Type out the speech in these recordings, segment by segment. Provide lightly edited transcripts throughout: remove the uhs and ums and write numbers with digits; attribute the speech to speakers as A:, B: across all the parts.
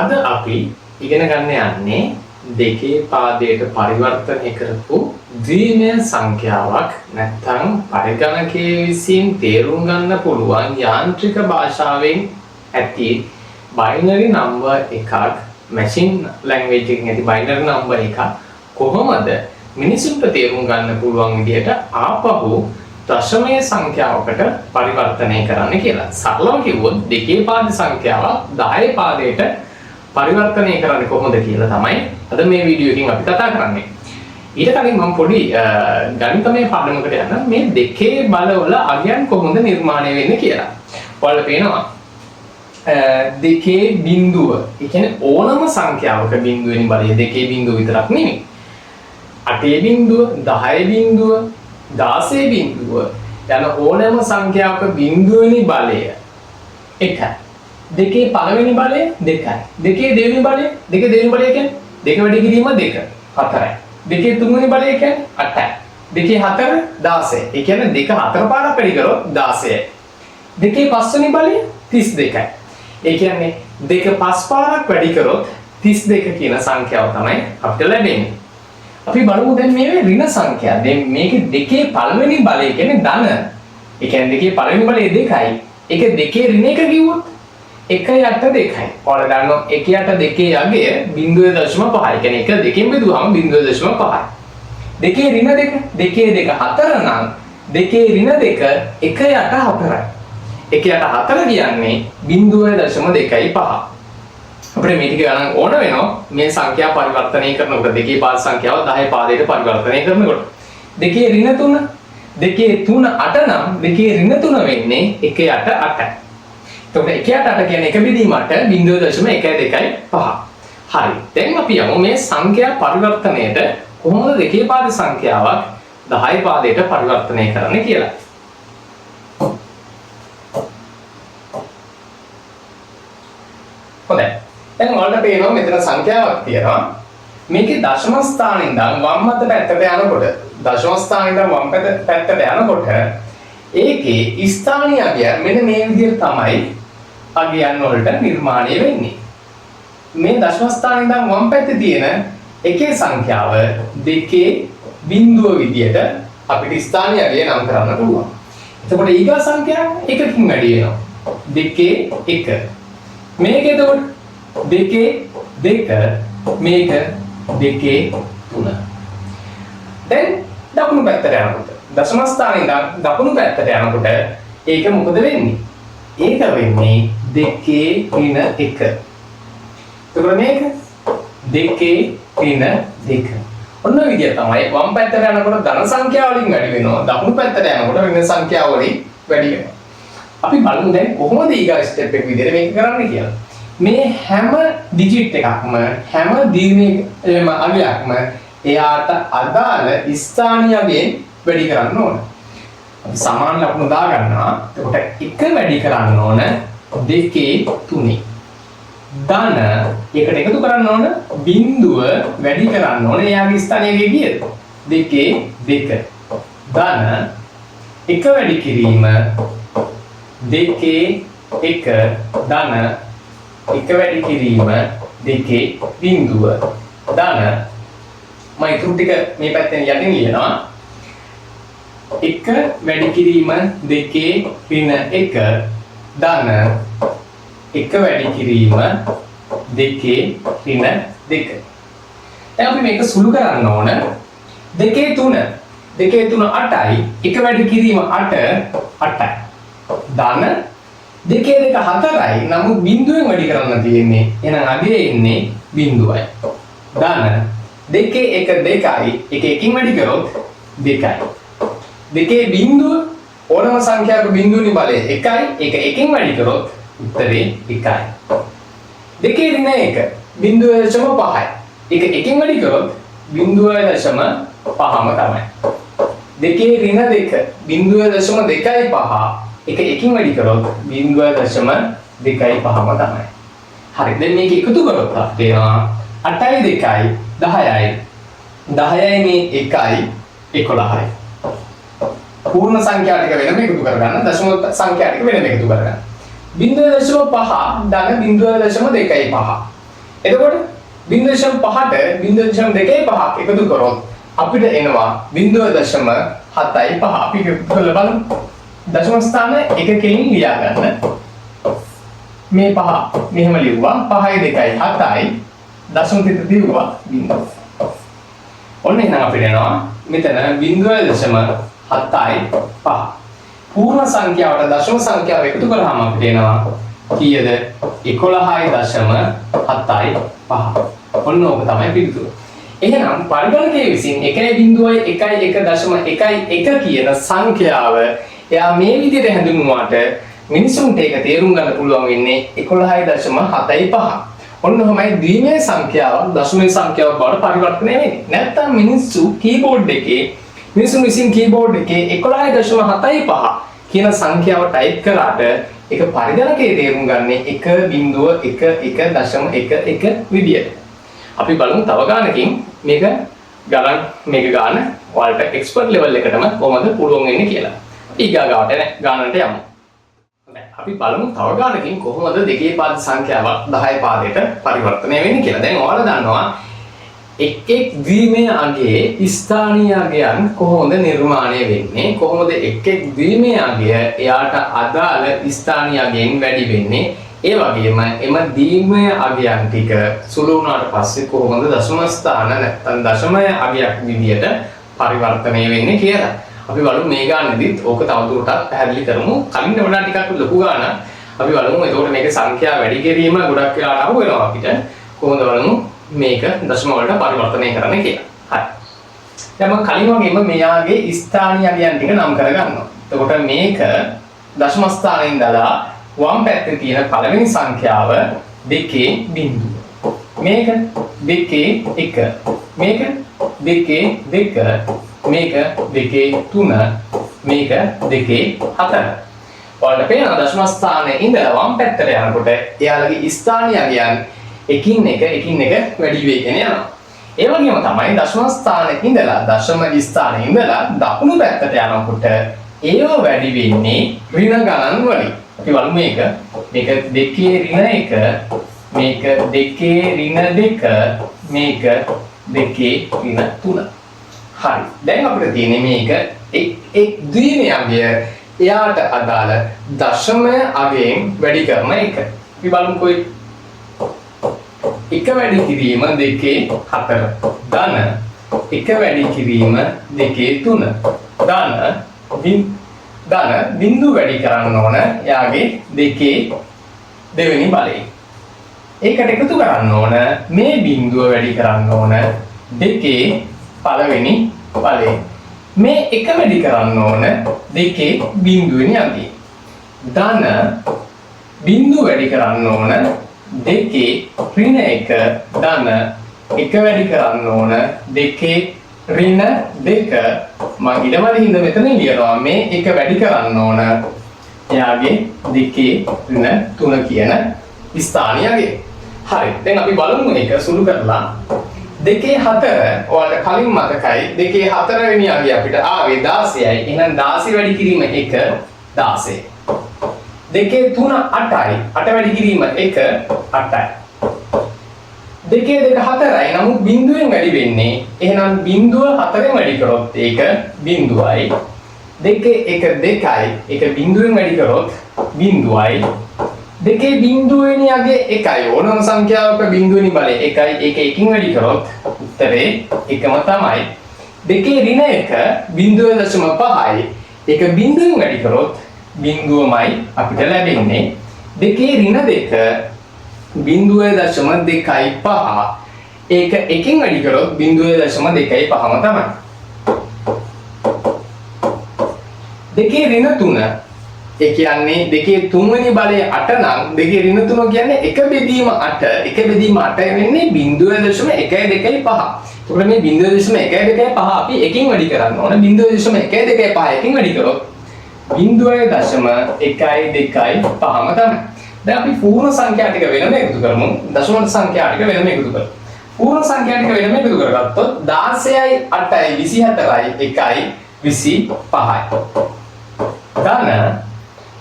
A: අද අපි ඉගෙන ගන්න යන්නේ දෙකේ පාදයට පරිවර්තනය කරපු ද්විමය සංඛ්‍යාවක් නැත්නම් පරිගණකයේ විසින් තේරුම් ගන්න පුළුවන් යාන්ත්‍රික භාෂාවෙන් ඇති බයිනරි නම්බර් එකක් මැෂින් ලැන්ග්වේජ් එකකින් ඇති බයිනරි නම්බර් එකක් කොහොමද මිනිසුන්ට තේරුම් ගන්න පුළුවන් විදිහට ආපහු දශමය සංඛ්‍යාවකට පරිවර්තනය කරන්න කියලා. සරලව කිව්වොත් දෙකේ පාද සංඛ්‍යාවක් 10 පාදයට පරිවර්තනය කරන්නේ කොහොමද කියලා තමයි අද මේ වීඩියෝ එකකින් අපි කතා කරන්නේ. ඊට කලින් මම පොඩි ගණිතමය පාඩමකට යන්න මේ දෙකේ බලවල අගයන් කොහොමද නිර්මාණය වෙන්නේ කියලා. ඔයාලට පේනවා දෙකේ බිඳුව, ඒ කියන්නේ ඕනම සංඛ්‍යාවක බිඳුවෙනි බලය දෙකේ බිඳුව විතරක් නෙමෙයි. 8 බිඳුව, 10 බිඳුව, 16 බිඳුව යන ඕනෑම සංඛ්‍යාවක බිඳුවෙනි බලය 1යි. දෙකේ පළවෙනි බලය 2යි. දෙකේ දෙවෙනි බලය කියන්නේ දෙක වැඩි කිරීම 2 4යි. දෙකේ තුන්වෙනි බලය කියන්නේ 8යි. දෙකේ 4 16. ඒ කියන්නේ දෙක 4 පාරක් වැඩි කරොත් 16යි. දෙකේ පස්වෙනි බලය 32යි. ඒ කියන්නේ දෙක 5 පාරක් වැඩි කරොත් 32 කියන සංඛ්‍යාව තමයි අපිට ලැබෙන්නේ. අපි බලමු දැන් මේ ඍණ සංඛ්‍යා. දැන් මේකේ දෙකේ පළවෙනි බලය කියන්නේ ධන. ඒ කියන්නේ දෙකේ පළවෙනි බලය 2යි. ඒක දෙකේ ඍණ එක කිව්වොත් 1.82යි. ඔයාලා දන්නවා 1.82 යගය 0.5යි. කියන්නේ 1 2කින් බෙදුවාම 0.5යි. දෙකේ ඍණ 2, දෙකේ 2 4 නම් දෙකේ ඍණ 2 1.84යි. 1.84 කියන්නේ 0.25. අපිට මේ ටික ගණන් ඕන වෙනවා මේ සංඛ්‍යා පරිවර්තනය කරනකොට දෙකේ පාද සංඛ්‍යාව 10 පාදයට පරිවර්තනය කරනකොට. දෙකේ ඍණ 3, දෙකේ 3 8 නම් දෙකේ ඍණ 3 වෙන්නේ 1.8යි. එතකොට 1.8 කියන්නේ 1 බෙදීම 8 0.125. හරි. දැන් අපි යමු මේ සංඛ්‍යා පරිවර්තනයේට කොහොමද දෙකේ පාද සංඛ්‍යාවක් 10 පාදයට පරිවර්තනය කරන්නේ කියලා. හොඳයි. දැන් ඔයාලට පේනවා මෙතන සංඛ්‍යාවක් තියෙනවා. මේකේ දශම ස්ථානෙන් ඉඳන් වම් අත පැත්තට යනකොට දශම ස්ථානෙන් ඉඳන් වම් පැත්තට යනකොට ඒකේ ස්ථානීය අගය මෙන්න මේ විදිහට තමයි අගයන් වලට නිර්මාණය වෙන්නේ. මේ දශම ස්ථානෙන් ඉඳන් වම් පැත්තේ තියෙන එකේ සංඛ්‍යාව දෙකේ බිඳුව විදිහට අපිට ස්ථානීය අගය නම් කරන්න පුළුවන්. එතකොට ඊගා සංඛ්‍යාව එකකින් වැඩි වෙනවා. දෙකේ 1. මේක එතකොට දෙකේ 2 මේක දෙකේ 3. දැන් දකුණු පැත්තට යනකොට දශම ස්ථානේ ඉඳන් දකුණු පැත්තට යනකොට ඒක මොකද වෙන්නේ? ඒක වෙන්නේ දෙකේ ඍණ 1. එතකොට මේක දෙකේ ඍණ 2. ඔන්න ඔය විදිය තමයි වම් පැත්තට යනකොට ධන සංඛ්‍යා වලින් වැඩි වෙනවා. දකුණු පැත්තට යනකොට ඍණ සංඛ්‍යා වලින් වැඩි වෙනවා. අපි බලමු දැන් කොහොමද ඊගා ස්ටෙප් එක විදිහට මේක කරන්නේ කියලා. මේ හැම ඩිජිට් එකක්ම හැම දීර්ඝ අගයක්ම එයාට අදාළ ස්ථානීය අගයෙන් වැඩි කරන්න ඕන. අපි සමාන ලකුණු දා ගන්නවා. එතකොට 1 වැඩි කරන්න ඕන 2 3. ධන එකට එකතු කරන්න ඕන බිඳුව වැඩි කරන්න ඕන එයාගේ ස්ථානීය කීයද? 2 2. ධන 1 වැඩි කිරීම 2 1 ධන 1 වැඩි කිරීම 2 බිඳුව ධන මම ඊටු ටික මේ පැත්තෙන් යටින් ලියනවා 1 වැඩි කිරීම 2 ඍණ 1 ධන 1 වැඩි කිරීම 2 ඍණ 2. දැන් අපි මේක සුළු කරන්න ඕන 2 3 8යි 1 වැඩි කිරීම 8යි ධන 2 2 4යි නමුත් බිඳුවෙන් වැඩි කරන්න තියෙන්නේ. එහෙනම් අගයේ ඉන්නේ බිඳුවයි. ධන 2 1 2යි 1 1කින් වැඩි කරොත් 2යි. දෙකේ බිඳුව ඕනම සංඛ්‍යාවක බිඳුවනි බලය 1යි. ඒක 1කින් වැඩි කරොත් උත්තරේ 1යි. දෙකේ ඍණ 1 0.5යි. ඒක 1කින් වැඩි කරොත් 0.5ම තමයි. දෙකේ ඍණ 2 0.25 එක එකින් වැඩි කරොත් 0.25ම තමයි. හරි. දැන් මේක එකතු කරොත් අපිට එනවා 8යි 2යි 10යි 10යි මේ 1යි 11යි. පූර්ණ සංඛ්‍යා ටික වෙනම එකතු කරගන්න දශම සංඛ්‍යා ටික වෙනම එකතු කරගන්න. 0.5 ධන 0.25. එතකොට 0.5ට 0.25ක් එකතු කරොත් අපිට එනවා 0.75. අපි කරලා බලමු. දශම ස්ථාන එකකින් ලියා ගන්න. මේ 5 මෙහෙම ලිව්වා. 5යි 2යි 7යි. දශම තිත දීුවා 0. ඔන්න එහෙනම් අපිට එනවා මෙතන 0.75. පූර්ණ සංඛ්‍යාවට දශම සංඛ්‍යාව එකතු කරාම අපිට එනවා කීයද? 11.75. ඔන්න ඕක තමයි පිළිතුර. එහෙනම් පරිගණකයේ විසින් 1.1.1.1 කියන සංඛ්‍යාව එයා මේ විදිහට හැඳින්වුවාට මිනිසුන්ට ඒක තේරුම් ගන්න පුළුවන් වෙන්නේ 11.75. ඔන්න ඔහමයි ද්විමය සංඛ්‍යාවක් දශමයේ සංඛ්‍යාවක් බවට පරිවර්තනය වෙන්නේ. නැත්තම් මිනිස්සු කීබෝඩ් එකේ මිනිසුන් විසින් කීබෝඩ් එකේ 11.75 කියන සංඛ්‍යාව ටයිප් කරාට ඒක පරිගණකයේ තේරුම් ගන්නේ 1.11.11 විදියට. අපි බලමු තව ගානකින් මේක ගාන වලට එක්ස්පර්ට් ලෙවල් එකටම කොහොමද පුළුවන් වෙන්නේ කියලා. ඊගාවට ගානට යමු. අපි බලමු තව ගානකින් කොහොමද දෙකේ පාද සංඛ්‍යාවක් 10 පාදයට පරිවර්තනය වෙන්නේ කියලා. දැන් ඔයාලා දන්නවා එක් ද්විමය අගයේ ස්ථානීය අගයන් කොහොමද නිර්මාණය වෙන්නේ? කොහොමද එක් ද්විමය අගය එයාට අදාළ ස්ථානීය අගයෙන් වැඩි වෙන්නේ? ඒ වගේම එම ද්විමය අගයන් ටික සුළු වුණාට පස්සේ කොහොමද දශම ස්ථාන නැත්නම් දශමය අගයක් විදියට පරිවර්තනය වෙන්නේ කියලා. අපි බලමු මේ ගානේදීත් ඕක තවදුරටත් පැහැදිලි කරමු. කලින් වඩා ටිකක් ලොකු ගානක්. අපි බලමු එතකොට මේකේ සංඛ්‍යා වැඩි කිරීම ගොඩක් වෙලාවට අහු වෙනවා අපිට. කොහොමද බලමු මේක දශම වලට පරිවර්තනය කරන්න කියලා. හරි. දැන් මම කලින් වගේම මෙයාගේ ස්ථානීය අගයන් ටික නම් කරගන්නවා. එතකොට මේක දශම ස්ථානයේ ඉඳලා වම් පැත්තේ තියෙන පළවෙනි සංඛ්‍යාව 2.0. මේක 2.1. මේක 2.2. මේක 2.3. මේක 2.4. ඔයාලට පේනවා දශම ස්ථානයේ ඉඳලා වම් පැත්තට යනකොට එයාලගේ ස්ථානීය අගයන් එකින් එක වැඩි වෙගෙන යනවා. ඒ වගේම තමයි දශම ස්ථානයේ ඉඳලා දශම ස්ථානයේ ඉඳලා දකුණු පැත්තට යනකොට ඒව වැඩි වෙන්නේ ඍණ ගණන් වලින්. අපි බලමු මේක 2.1, මේක 2.2, මේක 2.3. හරි. දැන් අපිට තියෙන්නේ මේක එක් ද්විමය අගය එයාට අදාළ දශමය අගයෙන් වැඩි කරන එක. අපි බලමුකෝ එක වැඩි කිරීම 2.4 ධන එක වැඩි කිරීම 2.3 ධන බිංදු වැඩි කරන්න ඕන යාගේ 2 දෙවෙනි බලයෙන්. ඒකට එකතු කරන්න ඕන මේ බිංදුව වැඩි කරන්න ඕන 2 පළවෙනි බලයෙන්. මේ එක වැඩි කරන්න ඕන 2 බිංදුවෙනි අගයෙන්. ධන බිංදුව වැඩි කරන්න ඕන 2 ඍණ 1 ධන එක වැඩි කරන්න ඕන 2 ඍණ 2 මම ඊළඟට හින්දා මෙතන ලියනවා මේ එක වැඩි කරන්න ඕන එයාගේ 2 ඍණ 3 කියන ස්ථානීය අගය. හරි. දැන් අපි බලමු මේක සුළු කරලා 2.4 ඔයාලට කලින් මතකයි 2.4 වෙනි අගය අපිට ආවේ 16යි. එහෙනම් 16 වැඩි කිරීම 1 16. 2.3 8යි. 8 වැඩි කිරීම 1 8යි. 2.2 4යි. නමුත් බිංදුවෙන් වැඩි වෙන්නේ. එහෙනම් බිංදුව 4ෙන් වැඩි කරොත් ඒක බිංදුවයි. 2.1 2යි. ඒක බිංදුවෙන් වැඩි කරොත් බිංදුවයි. 2 වෙනි අගය 1යි. ඕනම සංඛ්‍යාවක බිංදුවෙනි බලය 1යි. ඒක 1කින් වැඩි කරොත් උත්තරේ එකම තමයි. 2 ඍණ 1 0.5යි. ඒක බිංදුවෙන් වැඩි කරොත් බිංදුවමයි අපිට ලැබෙන්නේ. 2 ඍණ 2 0.25. ඒක 1කින් වැඩි කරොත් 0.25ම තමයි. 2 ඍණ 3 ඒ කියන්නේ 2 3වෙනි බලය 8 නම් 2 ඍණ 3 කියන්නේ 1 බෙදීම 8. 1 බෙදීම 8 වෙන්නේ 0.125. එතකොට මේ 0.125 අපි 1කින් වැඩි කරන්න ඕන. 0.125 1කින් වැඩි කරොත් 0.125ම තමයි. දැන් අපි පූර්ණ සංඛ්‍යා ටික වෙනම එකතු කරමු. දශම සංඛ්‍යා ටික වෙනම එකතු කරමු. පූර්ණ සංඛ්‍යා ටික වෙනම එකතු කරගත්තොත් 16යි 8යි 24යි 1යි 25යි. ධන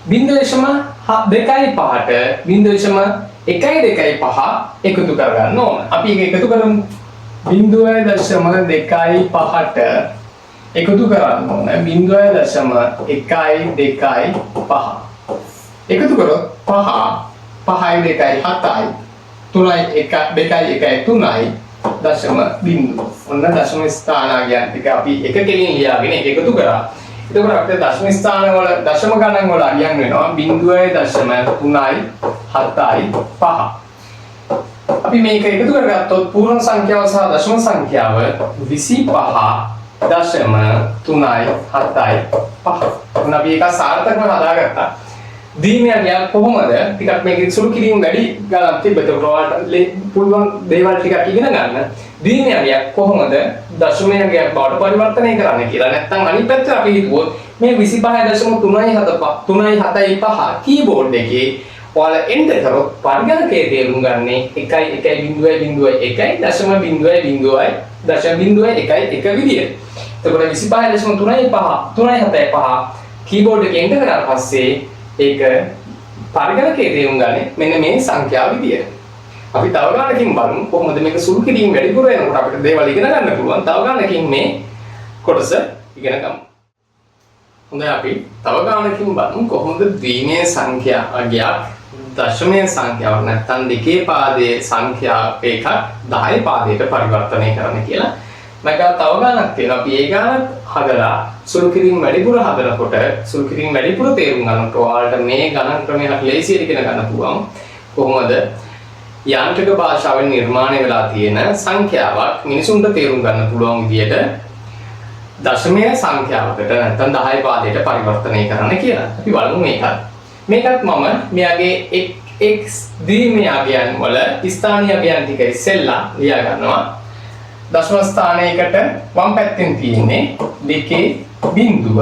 A: 0.25ට 0.125 1.25 එකතු කරගන්න ඕන. අපි ඒක එකතු කරමු. 0.25ට එකතු කරන්න ඕන 0.125. එකතු කරොත් 5 5යි 2යි 7යි 3යි 1 2යි 1යි 3යි දශම බිංදුව. ඔන්න දශම ස්ථානාගයන් ටික අපි එක කෙලින් ලියාගෙන ඒක එකතු කරා. එතකොට අපිට දශම ස්ථාන වල දශම ගණන් වල අරියන් වෙනවා 0.3යි 7යි 5. අපි මේක එකතු කරගත්තොත් පූර්ණ සංඛ්‍යාව සහ දශම සංඛ්‍යාව 25.3යි 7යි 5. ඔන්න අපි ඒක සාර්ථකව හදාගත්තා. දීමයන් කොහොමද ටිකක් මේකේ සුළු කිරීම වැඩි ගණන් තිබෙත ඔයාලට පුළුවන් දේවල් ටිකක් ඉගෙන ගන්න. දීමයන් කොහොමද දශමයන්ගයක් බවට පරිවර්තනය කරන්න කියලා. නැත්නම් අනිත් පැත්තට අපි හිතුවොත් මේ 25.375 කීබෝඩ් එකේ ඔයාලා එන්ටර් කරොත් පරිගණකයේ තේරුම් ගන්නේ 1.1.0.1 විදියට. එතකොට 25.375 කීබෝඩ් එකේ එන්ටර් කරාට පස්සේ ඒක පරිගණකයේ තේරුම් ගන්නේ මෙන්න මේ සංඛ්‍යාව විදියට. අපි තව ගානකින් බලමු කොහොමද මේක සුළු කිරීම වැඩිපුර වෙනකොට අපිට දේවල් ඉගෙන ගන්න පුළුවන්. තව ගානකින් මේ කොටස ඉගෙන ගමු. හොඳයි අපි තව ගානකින් බලමු කොහොමද ද්විමේය සංඛ්‍යාවක් දශමයේ සංඛ්‍යාවක් නැත්නම් දෙකේ පාදයේ සංඛ්‍යාව එකක් 10 පාදයට පරිවර්තනය කරන්න කියලා. මම තව ගානක් තියෙනවා. අපි ඒ ගානත් හදලා සුළු කිරීම වැඩිපුර හදනකොට සුළු කිරීම වැඩිපුර තේරුම් ගන්නකොට ඔයාලට මේ ගණන් ක්‍රමය ලේසියෙන් ඉගෙන ගන්න පුළුවන්. කොහොමද යාන්ත්‍රික භාෂාවෙන් නිර්මාණය වෙලා තියෙන සංඛ්‍යාවක් මිනිසුන්ට තේරුම් ගන්න පුළුවන් විදියට දශමයේ සංඛ්‍යාවකට නැත්නම් 10 පාදයට පරිවර්තනය කරන්න කියලා. අපි බලමු මේකත් මම මෙයාගේ x ද්විමේය අගයන් වල ස්ථානීය අගයන් ටික ඉස්සෙල්ලා ලියා ගන්නවා. දශම ස්ථානයකට වම් පැත්තෙන් තියෙන්නේ 2 බිංදුව,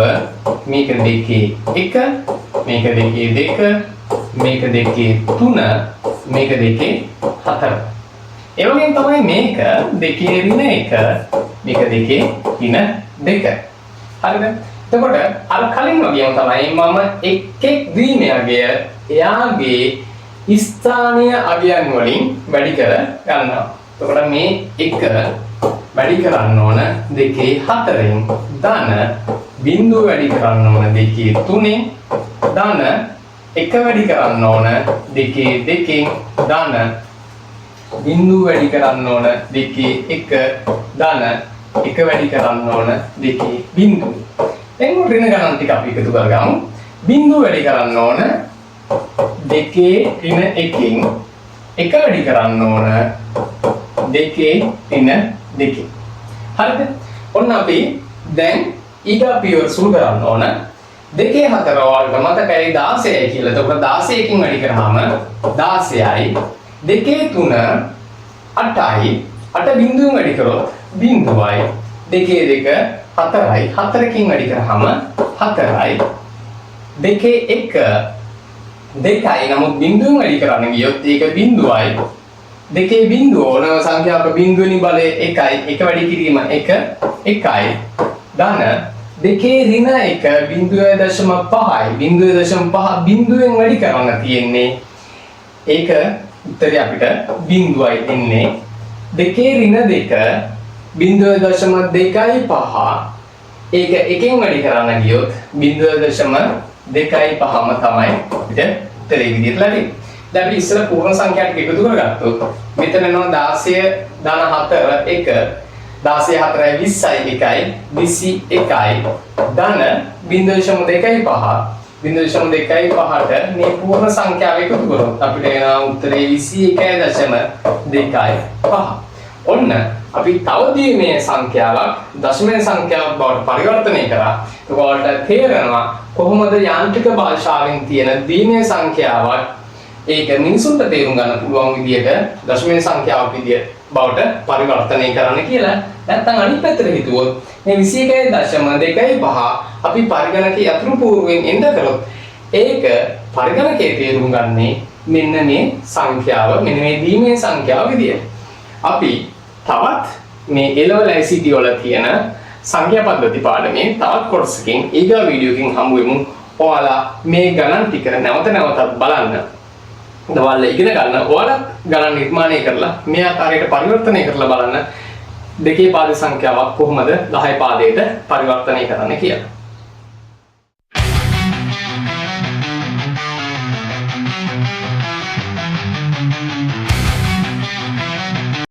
A: මේක 2 1, මේක 2 2, මේක 2 3, මේක 2 4. ඒ වගේම තමයි මේක 2 ඍණ 1, මේක 2 ඍණ 2. හරිද? එතකොට අර කලින් වගේම තමයි මම එක් ද්විමේය අගය එයාගේ ස්ථානීය අගයන් වලින් වැඩි කර ගන්නවා. එතකොට මේ 1 වැඩි කරන්න ඕන 2 4න් ධන බිංදුව වැඩි කරන්න ඕන 2 3න් ධන 1 වැඩි කරන්න ඕන 2 2න් ධන බිංදුව වැඩි කරන්න ඕන 2 1 ධන 1 වැඩි කරන්න ඕන 2 බිංදුව. දැන් ඍණ ගණන් ටික අපි එකතු කරගමු. බිංදුව වැඩි කරන්න ඕන 2 ඍණ 1න් 1 වැඩි කරන්න ඕන 2 ඍණ 2. හරිද? ඔන්න අපි දැන් ඊගා පියවර සුළු කරන්න ඕන. 2 4 වලට මතකයි 16යි කියලා. එතකොට 16කින් වැඩි කරාම 16යි. 2 3 8යි. 8 බිංදුවෙන් වැඩි කරොත් බිංදුවයි. 2 2 4යි. 4කින් වැඩි කරාම 4යි. 2 1 2යි. නමුත් බිංදුවෙන් වැඩි කරන්න ගියොත් ඒක බිංදුවයි. 2 බිංදුව ඕන සංඛ්‍යාවක බිංදුවෙනි බලය 1යි. 1 වැඩි කිරීම 1 1යි. ධන 2 ඍණ 1 0.5යි. 0.5 බිංදුවෙන් වැඩි කරන්න තියෙන්නේ. ඒක උත්තරේ අපිට බිංදුවයි එන්නේ. 2 ඍණ 2 0.25. ඒක එකෙන් වැඩි කරන්න ගියොත් 0.25ම තමයි අපිට උත්තරේ විදිහට ලැබෙන්නේ. දැන් අපි ඉස්සෙල්ලා පූර්ණ සංඛ්‍යා ටික එකතු කරගත්තොත් මෙතන එනවා 16 ධන 4 1 16 4යි 20යි 1යි 21යි ධන 0.25 0.25ට මේ පූර්ණ සංඛ්‍යාව එකතු කරොත් අපිට එනවා උත්තරේ 21.25. ඔන්න අපි තව ද්විමේය සංඛ්‍යාවක් දශමයේ සංඛ්‍යාවක් බවට පරිවර්තනය කරා. ඔයාලට තේරෙනවා කොහොමද යාන්ත්‍රික භාෂාවෙන් තියෙන ද්විමේය සංඛ්‍යාවක් ඒක මිනිසුන්ට තේරුම් ගන්න පුළුවන් විදියට දශමයේ සංඛ්‍යාවක් විදියට බවට පරිවර්තනය කරන්න කියලා. නැත්නම් අනිත් පැත්තට හිතුවොත් මේ 21.25 අපි පරිගණකයේ අතුරු පූර්වයෙන් එන්ටර් කරොත් ඒක පරිගණකයේ තේරුම් ගන්නේ මෙන්න මේ සංඛ්‍යාව මෙන්න මේ ද්විමේය සංඛ්‍යාව විදියට. අපි තවත් මේ A-level ICT වල තියෙන සංඛ්‍යා පද්ධති පාඩමේ තවත් කොටසකින් ඊගා වීඩියෝ එකකින් හමු වෙමු. ඔයාලා මේ ගණන් ටික නැවත නැවතත් බලන්න. දවල් ඉගෙන ගන්න ඔයාලත් ගණන් නිර්මාණය කරලා මේ ආකාරයට පරිවර්තනය කරලා බලන්න දෙකේ පාද සංඛ්‍යාවක් කොහොමද 10 පාදයට පරිවර්තනය කරන්න කියලා.